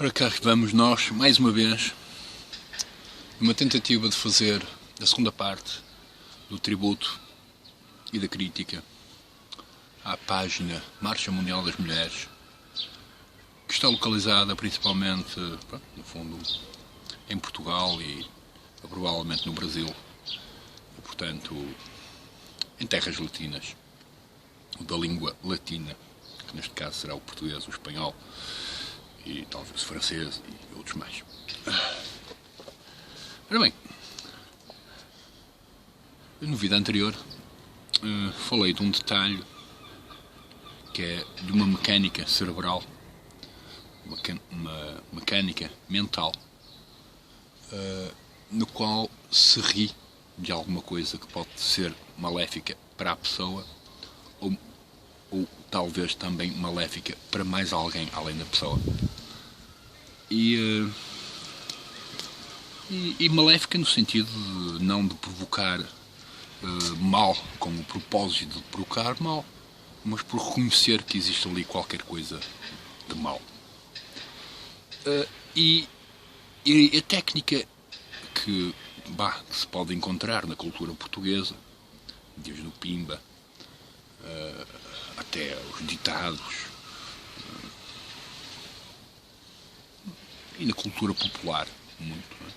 Ora cá vamos nós, mais uma vez, numa tentativa de fazer a segunda parte do tributo e da crítica à página Marcha Mundial das Mulheres, que está localizada principalmente, no fundo, em Portugal e provavelmente no Brasil, e, portanto, em terras latinas, da língua latina, que neste caso será o português, o espanhol e talvez o francês e outros mais. Ora bem, no vídeo anterior falei de um detalhe que é de uma mecânica cerebral, uma mecânica mental, no qual se ri de alguma coisa que pode ser maléfica para a pessoa ou talvez também maléfica para mais alguém além da pessoa. E maléfica no sentido de não de provocar mal com o propósito de provocar mal, mas por reconhecer que existe ali qualquer coisa de mal. E a técnica que se pode encontrar na cultura portuguesa, desde o Pimba até os ditados, e na cultura popular, muito, não é?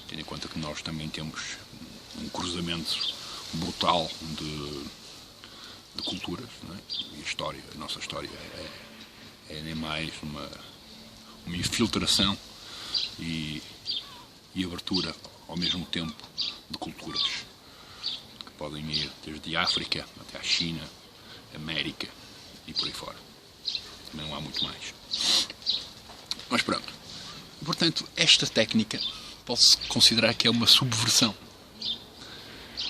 Tendo em conta que nós também temos um cruzamento brutal de culturas, não é? E a nossa história é nem mais uma infiltração e abertura ao mesmo tempo de culturas que podem ir desde a África até a China, América e por aí fora. Também não há muito mais. Mas pronto. Portanto, esta técnica pode-se considerar que é uma subversão.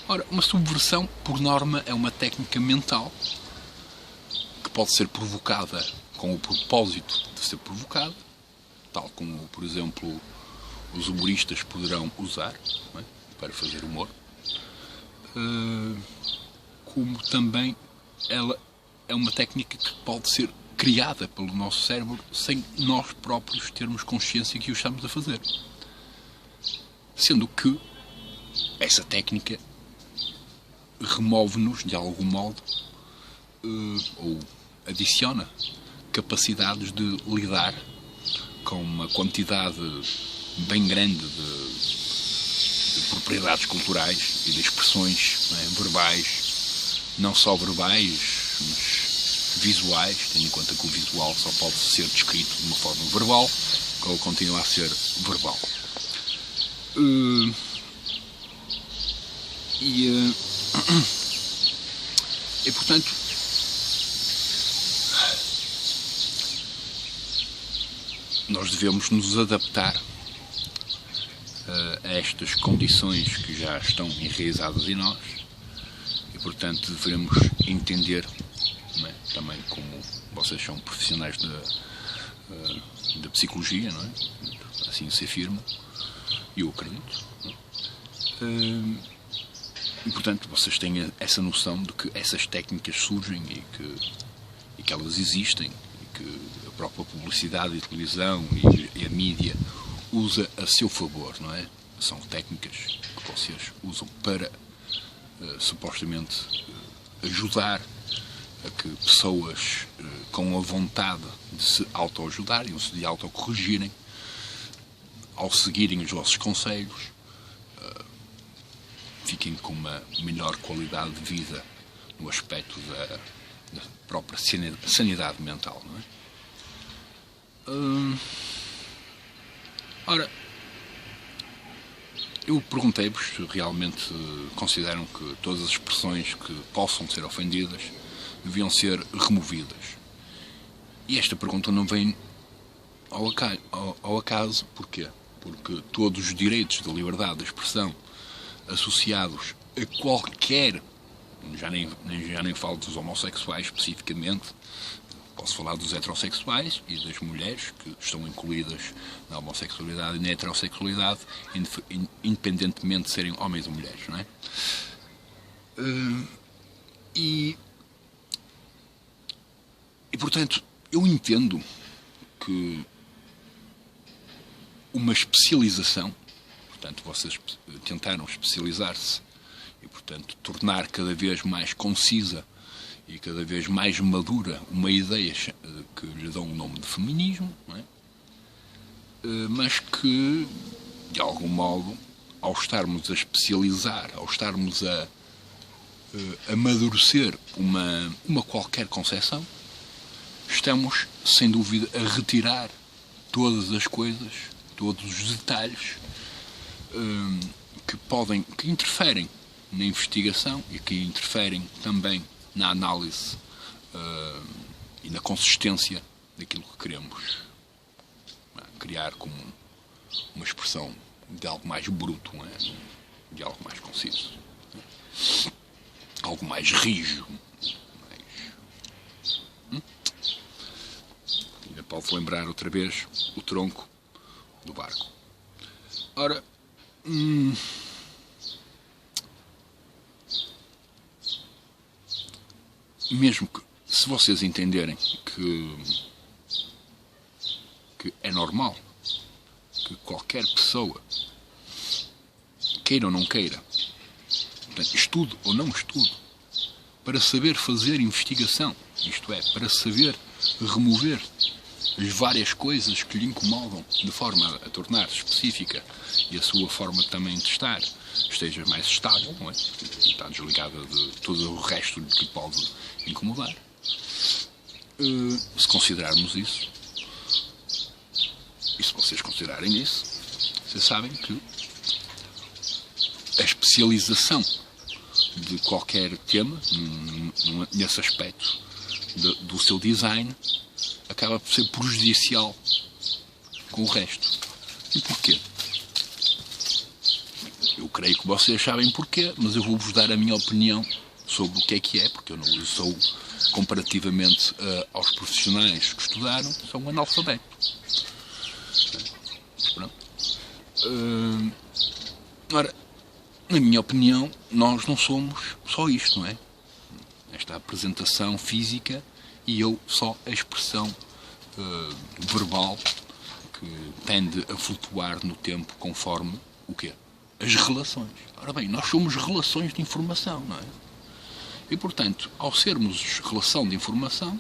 Ora, uma subversão, por norma, é uma técnica mental que pode ser provocada com o propósito de ser provocada, tal como, por exemplo, os humoristas poderão usar, não é? Para fazer humor, como também ela é uma técnica que pode ser criada pelo nosso cérebro sem nós próprios termos consciência que o estamos a fazer. Sendo que essa técnica remove-nos, de algum modo, ou adiciona capacidades de lidar com uma quantidade bem grande de propriedades culturais e de expressões, não é, verbais, não só verbais, mas visuais, tendo em conta que o visual só pode ser descrito de uma forma verbal, que ele continua a ser verbal. E portanto, nós devemos nos adaptar a estas condições que já estão enraizadas em nós e, portanto, devemos entender, não é? Também como vocês são profissionais da psicologia, não é? Assim se afirma, e eu acredito, não é? E, portanto, vocês têm essa noção de que essas técnicas surgem e que elas existem e que a própria publicidade e a televisão e a mídia usa a seu favor, não é? São técnicas que vocês usam para supostamente ajudar a que pessoas com a vontade de se autoajudarem ou de autocorrigirem, ao seguirem os vossos conselhos, fiquem com uma melhor qualidade de vida no aspecto da própria sanidade mental, não é? Ora, eu perguntei-vos se realmente consideram que todas as expressões que possam ser ofendidas deviam ser removidas. E esta pergunta não vem ao acaso. Porquê? Porque todos os direitos de liberdade de expressão associados a qualquer, já nem falo dos homossexuais especificamente, posso falar dos heterossexuais e das mulheres que estão incluídas na homossexualidade e na heterossexualidade, independentemente de serem homens ou mulheres, não é? E portanto, eu entendo que uma especialização. Portanto, vocês tentaram especializar-se e, portanto, tornar cada vez mais concisa e cada vez mais madura uma ideia que lhe dão o nome de feminismo, não é? Mas que, de algum modo, ao estarmos a especializar, ao estarmos a amadurecer uma qualquer concepção, estamos, sem dúvida, a retirar todas as coisas, todos os detalhes que interferem na investigação e que interferem também na análise e na consistência daquilo que queremos criar como uma expressão de algo mais bruto, não é? De algo mais conciso, algo mais rijo. Ainda pode lembrar outra vez o tronco do barco. Ora, mesmo que, se vocês entenderem que é normal que qualquer pessoa, queira ou não queira, portanto, estude ou não estude, para saber fazer investigação, isto é, para saber remover as várias coisas que lhe incomodam de forma a tornar-se específica e a sua forma também de estar esteja mais estável, não é? Está desligada de todo o resto que pode incomodar. Se considerarmos isso, e se vocês considerarem isso, vocês sabem que a especialização de qualquer tema, nesse aspecto do seu design, acaba por ser prejudicial com o resto. E porquê? Eu creio que vocês sabem porquê, mas eu vou-vos dar a minha opinião sobre o que é, porque eu não sou, comparativamente aos profissionais que estudaram, sou um analfabeto. Pronto. Ora, na minha opinião, nós não somos só isto, não é? Esta apresentação física e eu só a expressão verbal que tende a flutuar no tempo conforme o quê? As relações. Ora bem, nós somos relações de informação, não é? E, portanto, ao sermos relação de informação,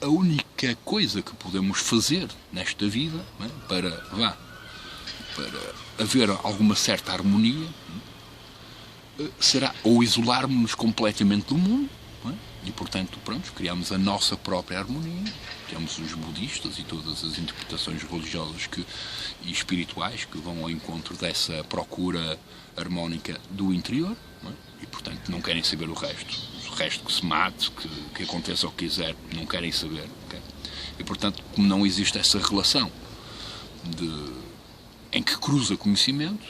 a única coisa que podemos fazer nesta vida, não é? para haver alguma certa harmonia, será ou isolarmos-nos completamente do mundo, não é? E, portanto, pronto, criamos a nossa própria harmonia. Temos os budistas e todas as interpretações religiosas e espirituais que vão ao encontro dessa procura harmónica do interior, não é? E, portanto, não querem saber o resto. O resto que se mate, que aconteça o que quiser, não querem saber. Okay? E, portanto, como não existe essa relação em que cruza conhecimento,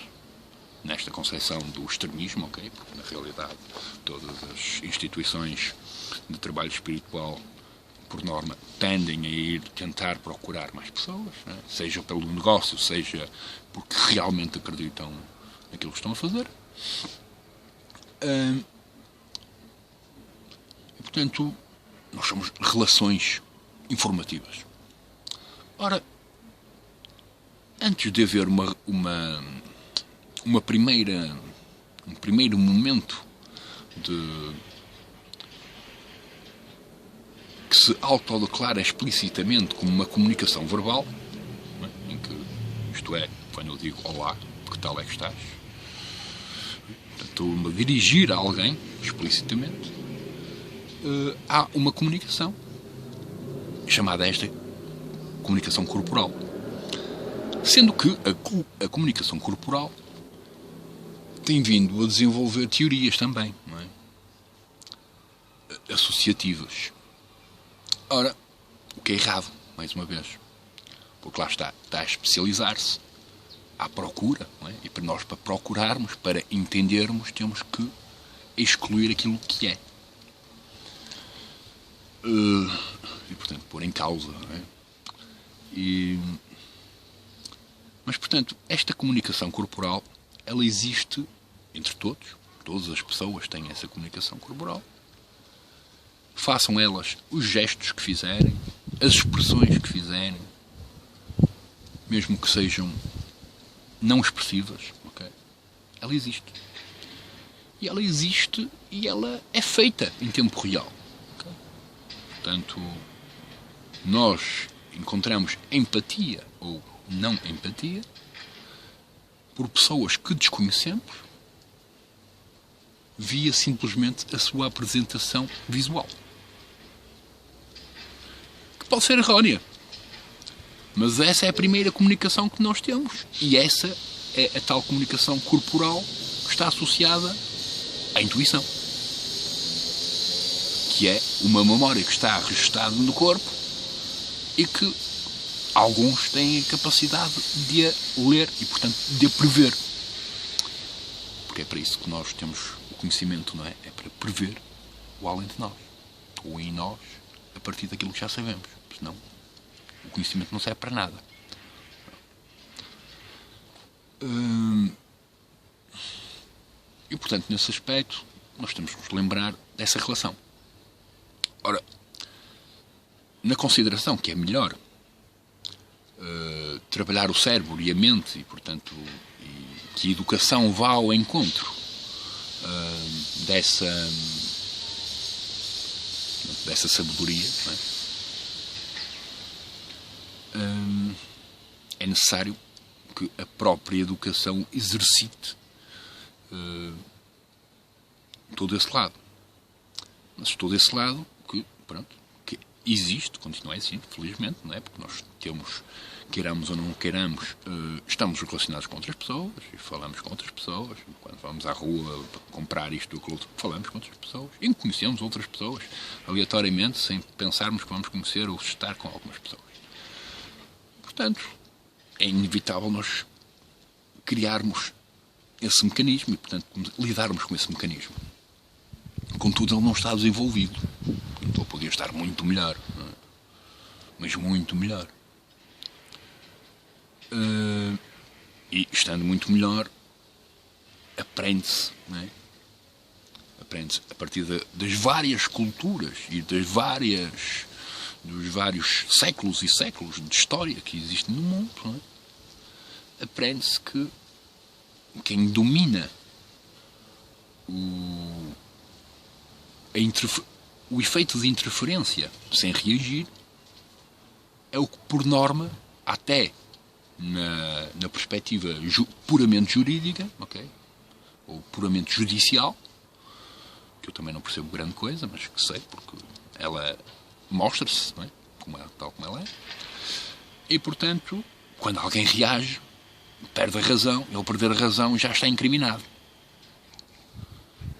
nesta concepção do extremismo, okay? Porque, na realidade, todas as instituições de trabalho espiritual, por norma, tendem a ir tentar procurar mais pessoas, né? Seja pelo negócio, seja porque realmente acreditam naquilo que estão a fazer. E, portanto, nós somos relações informativas. Ora, antes de haver um primeiro momento que se autodeclara explicitamente como uma comunicação verbal, não é? Em que, isto é, quando eu digo olá, que tal é que estás? Portanto, estou-me a dirigir a alguém explicitamente. Há uma comunicação chamada esta comunicação corporal, sendo que a comunicação corporal tem vindo a desenvolver teorias também, não é? Associativas. Ora, o que é errado, mais uma vez, porque lá está a especializar-se à procura, não é? E para nós, para procurarmos, para entendermos, temos que excluir aquilo que é. E, portanto, pôr em causa, não é? Mas, portanto, esta comunicação corporal, ela existe entre todos. Todas as pessoas têm essa comunicação corporal. Façam elas os gestos que fizerem, as expressões que fizerem, mesmo que sejam não expressivas, okay? Ela existe. E ela existe e ela é feita em tempo real. Okay? Portanto, nós encontramos empatia ou não empatia por pessoas que desconhecemos via simplesmente a sua apresentação visual. Que pode ser errónea, mas essa é a primeira comunicação que nós temos. E essa é a tal comunicação corporal que está associada à intuição. Que é uma memória que está registada no corpo e que alguns têm a capacidade de a ler e, portanto, de a prever. Porque é para isso que nós temos o conhecimento, não é? É para prever o além de nós. Ou em nós, a partir daquilo que já sabemos. Senão, o conhecimento não serve para nada. E, portanto, nesse aspecto, nós temos que nos lembrar dessa relação. Ora, na consideração que é melhor trabalhar o cérebro e a mente, e, portanto, que a educação vá ao encontro dessa sabedoria, não é necessário que a própria educação exercite todo esse lado. Mas todo esse lado que, pronto, que existe, continua a existir, felizmente, não é? Porque nós temos, queiramos ou não queiramos, estamos relacionados com outras pessoas e falamos com outras pessoas. Quando vamos à rua comprar isto ou aquilo, falamos com outras pessoas e conhecemos outras pessoas aleatoriamente, sem pensarmos que vamos conhecer ou estar com algumas pessoas. Portanto, é inevitável nós criarmos esse mecanismo e, portanto, lidarmos com esse mecanismo. Contudo, ele não está desenvolvido. Então, ele podia estar muito melhor. Não é? Mas muito melhor. E, estando muito melhor, aprende-se, não é? Aprende-se a partir das várias culturas e dos vários séculos e séculos de história que existem no mundo. Não é? Aprende-se que quem domina o efeito de interferência sem reagir é o que, por norma, até na perspectiva puramente jurídica, okay? Ou puramente judicial, que eu também não percebo grande coisa, mas que sei, porque ela mostra-se, não é? Tal como ela é. E, portanto, quando alguém reage, perde a razão, ele perder a razão já está incriminado.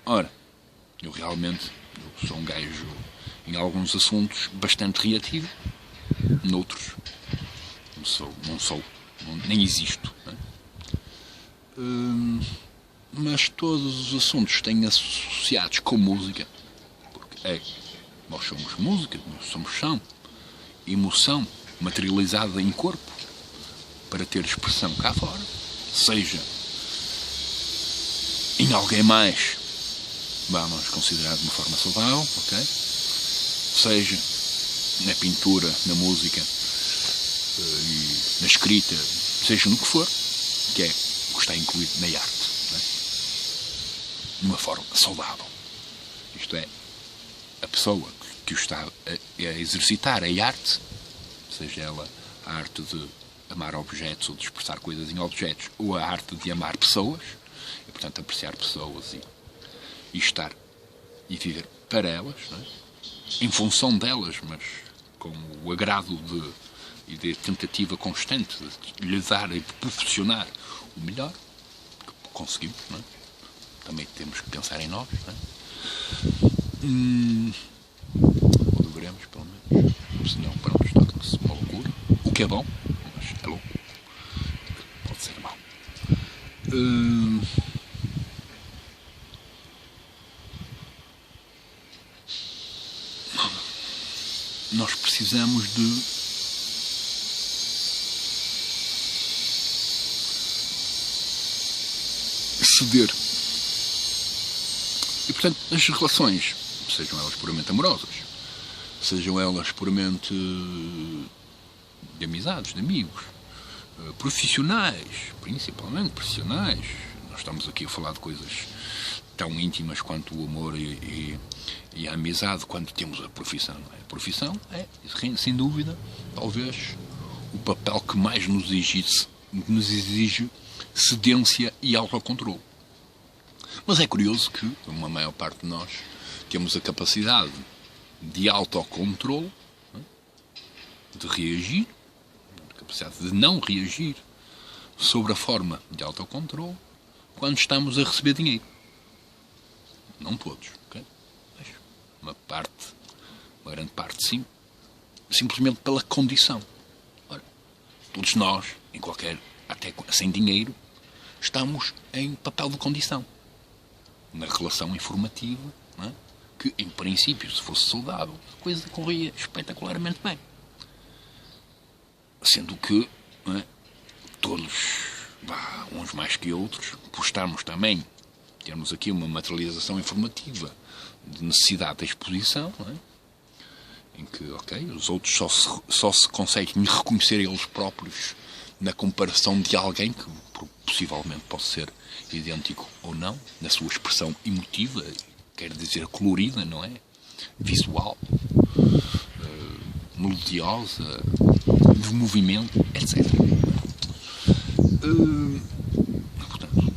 Ora, eu realmente sou um gajo, em alguns assuntos, bastante reativo, noutros não sou, nem existo. Não é? Mas todos os assuntos têm associados com música, porque nós somos música, nós somos som, emoção materializada em corpo, para ter expressão cá fora, seja em alguém mais, vamos considerar de uma forma saudável, ok? Seja na pintura, na música, na escrita, seja no que for, que é o que está incluído na arte, não é? De uma forma saudável. Isto é, a pessoa que o está a exercitar a arte, seja ela a arte de amar objetos ou de expressar coisas em objetos, ou a arte de amar pessoas, e, portanto, apreciar pessoas e estar e viver para elas, não é? Em função delas, mas com o agrado e de tentativa constante de lhe dar e proporcionar o melhor que conseguimos, não é? Também temos que pensar em nós, não é? Ou deveremos, pelo menos. Senão, pronto, torna-se uma loucura. O que é bom, mas é louco. Pode ser mau. Nós precisamos de ceder. E, portanto, as relações, sejam elas puramente amorosas, sejam elas puramente de amizades, de amigos, profissionais, principalmente profissionais. Nós estamos aqui a falar de coisas tão íntimas quanto o amor e a amizade, quando temos a profissão. Não é? A profissão é, sem dúvida, talvez o papel que mais nos exige cedência e autocontrole. Mas é curioso que, uma maior parte de nós, temos a capacidade de autocontrole, de reagir, a capacidade de não reagir sobre a forma de autocontrole quando estamos a receber dinheiro. Não todos, ok? Mas uma grande parte sim, simplesmente pela condição. Ora, todos nós, até sem dinheiro, estamos em papel de condição. Na relação informativa, não é? Que, em princípio, se fosse saudável, a coisa corria espetacularmente bem. Sendo que, não é? Todos, uns mais que outros, por estarmos também, termos aqui uma materialização informativa de necessidade de exposição, não é? Em que, os outros só se conseguem reconhecer eles próprios na comparação de alguém que possivelmente pode ser idêntico ou não, na sua expressão emotiva, quer dizer colorida, não é? Visual, melodiosa, de movimento, etc. Portanto,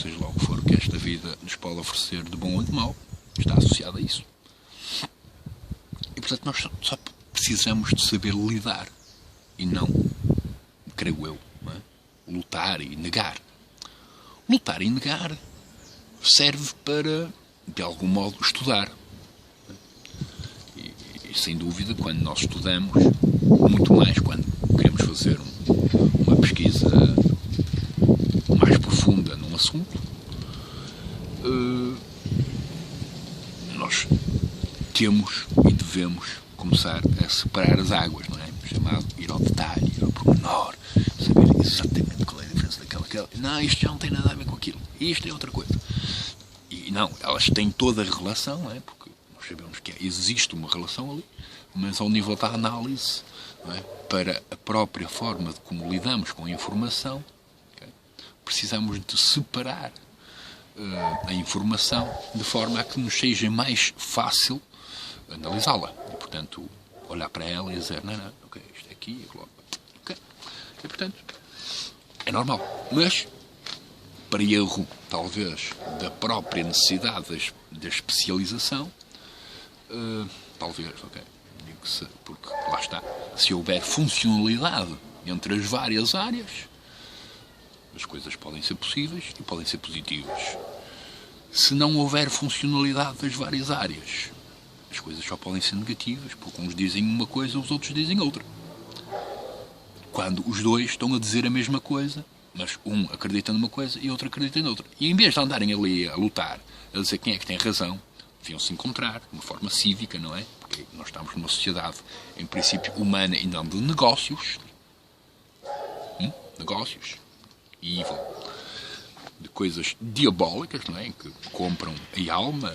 seja lá o que for que esta vida nos pode oferecer de bom ou de mau, está associada a isso. E, portanto, nós só precisamos de saber lidar e não, creio eu, não é? Lutar e negar. Lutar e negar serve para, de algum modo, estudar. E sem dúvida, quando nós estudamos, muito mais quando queremos fazer uma pesquisa mais profunda num assunto, nós temos e devemos começar a separar as águas, não é? Chamado ir ao detalhe, ir ao pormenor, saber exatamente qual é a diferença daquela. Não, isto já não tem nada a ver com aquilo. Isto é outra coisa. E não, elas têm toda a relação, não é? Porque nós sabemos que existe uma relação ali, mas ao nível da análise, não é? Para a própria forma de como lidamos com a informação, precisamos de separar a informação de forma a que nos seja mais fácil analisá-la. E, portanto, olhar para ela e dizer, não, ok, isto é aqui, ok. E, portanto, é normal. Mas, para erro, talvez, da própria necessidade da especialização, talvez, ok, digo-se, porque lá está, se houver funcionalidade entre as várias áreas, as coisas podem ser possíveis e podem ser positivas. Se não houver funcionalidade das várias áreas, as coisas só podem ser negativas, porque uns dizem uma coisa, os outros dizem outra. Quando os dois estão a dizer a mesma coisa, mas um acredita numa coisa e outro acredita noutra. E em vez de andarem ali a lutar, a dizer quem é que tem razão, deviam se encontrar de uma forma cívica, não é? Porque nós estamos numa sociedade, em princípio, humana e não de negócios. Negócios. Evil, de coisas diabólicas, não é? Que compram a alma.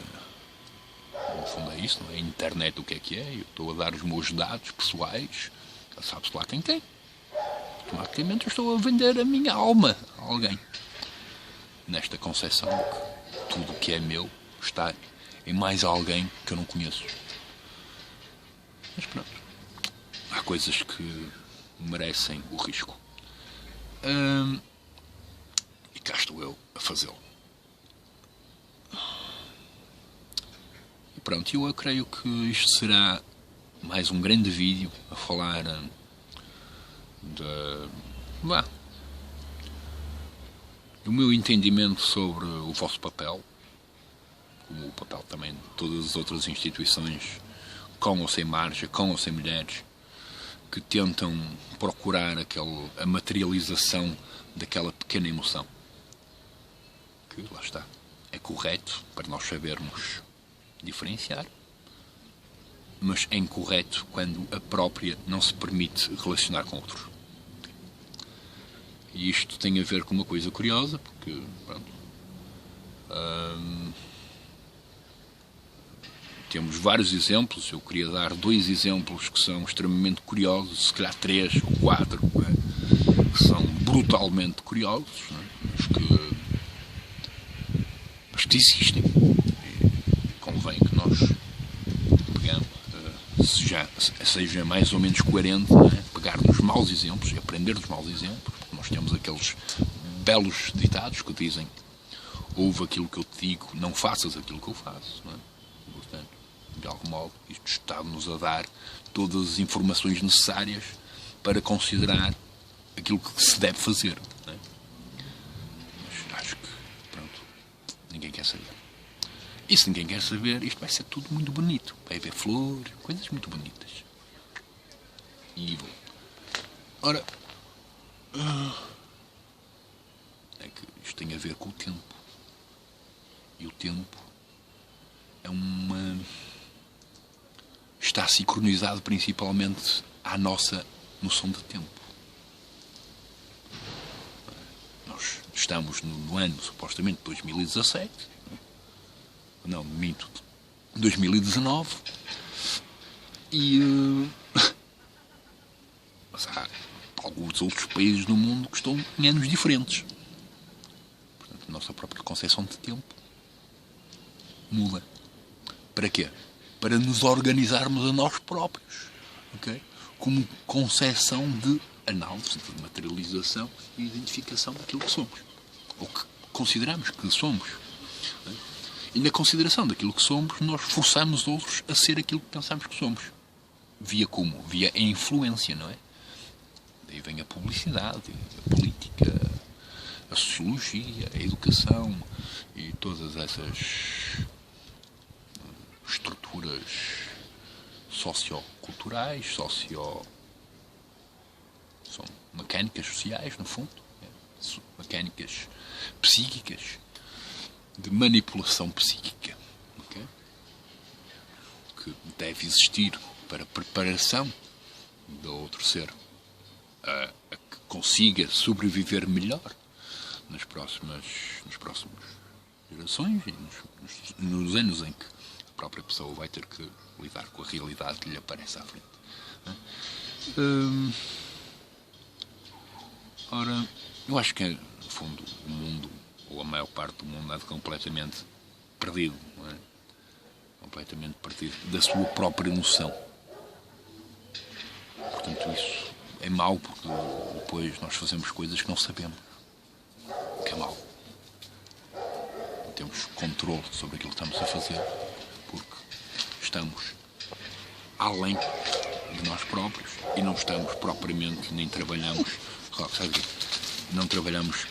No fundo é isso, não é? A internet, o que é? Eu estou a dar os meus dados pessoais, sabe-se lá quem tem. Automaticamente eu estou a vender a minha alma a alguém. Nesta concepção de que tudo o que é meu está em mais alguém que eu não conheço. Mas pronto, há coisas que merecem o risco. E cá estou eu a fazê-lo. E pronto, eu creio que isto será mais um grande vídeo a falar do meu entendimento sobre o vosso papel, como o papel também de todas as outras instituições, com ou sem margem, com ou sem mulheres, que tentam procurar a materialização daquela pequena emoção. Que, lá está, é correto para nós sabermos diferenciar, mas é incorreto quando a própria não se permite relacionar com outros. E isto tem a ver com uma coisa curiosa, porque, pronto, temos vários exemplos. Eu queria dar 2 exemplos que são extremamente curiosos, se calhar 3 ou 4, que são brutalmente curiosos, não é? Mas que existem. E convém que nós pegamos, seja mais ou menos coerente, não é? Pegar nos maus exemplos e aprender dos maus exemplos, porque nós temos aqueles belos ditados que dizem: ouve aquilo que eu te digo, não faças aquilo que eu faço, não é? Portanto, de algum modo, isto está-nos a dar todas as informações necessárias para considerar aquilo que se deve fazer, não é? Mas acho que, pronto, ninguém quer saber. E se ninguém quer saber, isto vai ser tudo muito bonito. Vai haver flores, coisas muito bonitas. E bom. Ora, é que isto tem a ver com o tempo. E o tempo é está sincronizado principalmente à nossa noção de tempo. Nós estamos no ano, supostamente, 2017. Não, minto. 2019. Mas há alguns outros países no mundo que estão em anos diferentes. Portanto, a nossa própria concepção de tempo muda. Para quê? Para nos organizarmos a nós próprios. Okay? Como concepção de análise, de materialização e identificação daquilo que somos. Ou que consideramos que somos. E na consideração daquilo que somos, nós forçamos outros a ser aquilo que pensamos que somos. Via como? Via a influência, não é? Daí vem a publicidade, a política, a sociologia, a educação e todas essas estruturas socioculturais, são mecânicas sociais, no fundo, mecânicas psíquicas, de manipulação psíquica, okay? Que deve existir para a preparação do outro ser a que consiga sobreviver melhor nas próximas gerações e nos anos em que a própria pessoa vai ter que lidar com a realidade que lhe aparece à frente. Ora, eu acho que, no fundo, o mundo, ou a maior parte do mundo, anda completamente perdido, não é? Completamente perdido da sua própria noção. Portanto, isso é mau, porque depois nós fazemos coisas que não sabemos. O que é mau. Não temos controle sobre aquilo que estamos a fazer, porque estamos além de nós próprios e não estamos propriamente, nem trabalhamos, sabe, não trabalhamos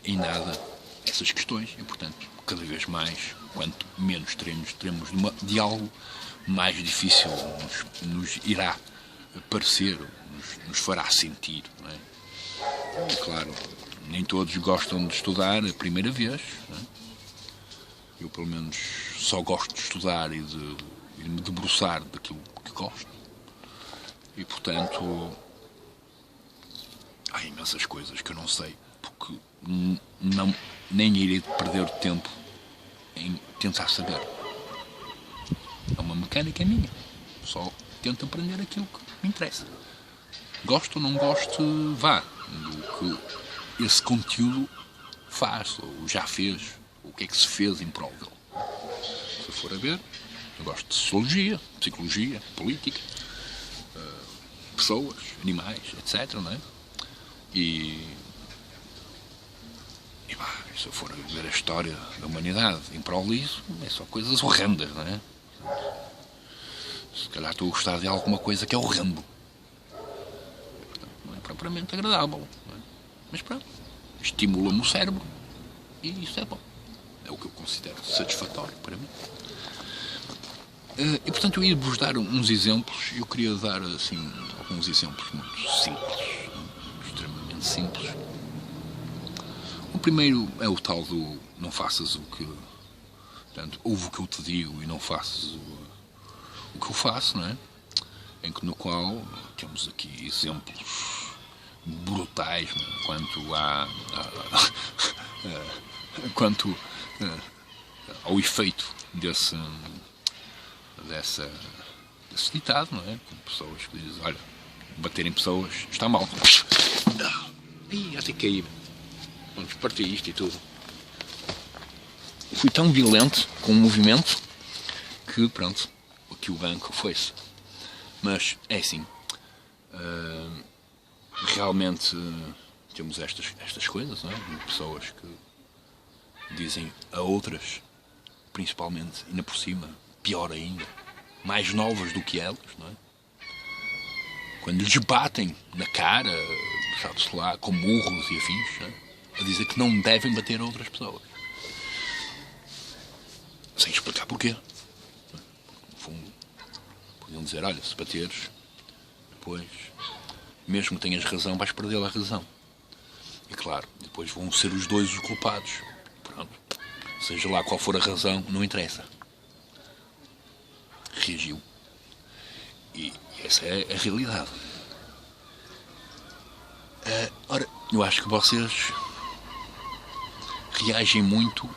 em nada essas questões e, portanto, cada vez mais, quanto menos teremos de algo, mais difícil nos irá parecer, nos fará sentir, não é? E, claro, nem todos gostam de estudar a primeira vez, não é? Eu, pelo menos, só gosto de estudar e de me debruçar daquilo que gosto. E, portanto, há imensas coisas que eu não sei, porque nem irei perder tempo em tentar saber. É uma mecânica minha. Só tento aprender aquilo que me interessa. Gosto ou não gosto, vá, do que esse conteúdo faz, ou já fez, ou o que é que se fez em prol dele. Se for a ver, eu gosto de sociologia, psicologia, política, pessoas, animais, etc. Não é? E se eu for a ver a história da humanidade em prol disso, é só coisas horrendas, não é? Se calhar estou a gostar de alguma coisa que é horrendo. Portanto, não é propriamente agradável, não é? Mas pronto, estimula-me o cérebro e isso é bom. É o que eu considero satisfatório para mim. E portanto eu ia-vos dar uns exemplos. Eu queria dar assim alguns exemplos muito simples, extremamente simples. O primeiro é o tal do não faças o que... Portanto, ouve o que eu te digo e não faças o que eu faço, não é? No qual temos aqui exemplos brutais, não é? Quanto ao efeito desse ditado, não é? Com pessoas que dizem, olha, bater em pessoas está mal. Ih, até cair. Vamos partir isto e tudo. Fui tão violento com o movimento que, pronto, aqui o banco foi-se. Mas, é assim, realmente temos estas coisas, não é? Pessoas que dizem a outras, principalmente, ainda por cima, pior ainda, mais novas do que elas, não é? Quando lhes batem na cara, sabe-se lá, com murros e afins, não é? A dizer que não devem bater a outras pessoas. Sem explicar porquê. No fundo, podiam dizer, olha, se bateres, depois, mesmo que tenhas razão, vais perder a razão. E claro, depois vão ser os dois os culpados. Pronto. Seja lá qual for a razão, não interessa. Reagiu. E essa é a realidade. Ora, eu acho que vocês reagem muito,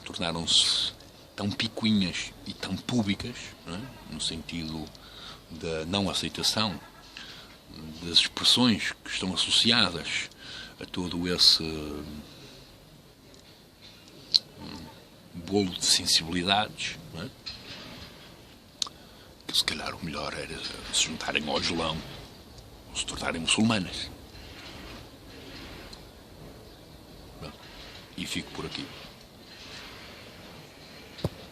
tornaram-se tão picuinhas e tão públicas, não é? No sentido da não aceitação das expressões que estão associadas a todo esse bolo de sensibilidades, não é? Que se calhar o melhor era se juntarem ao Islão ou se tornarem muçulmanas. Bom, e fico por aqui.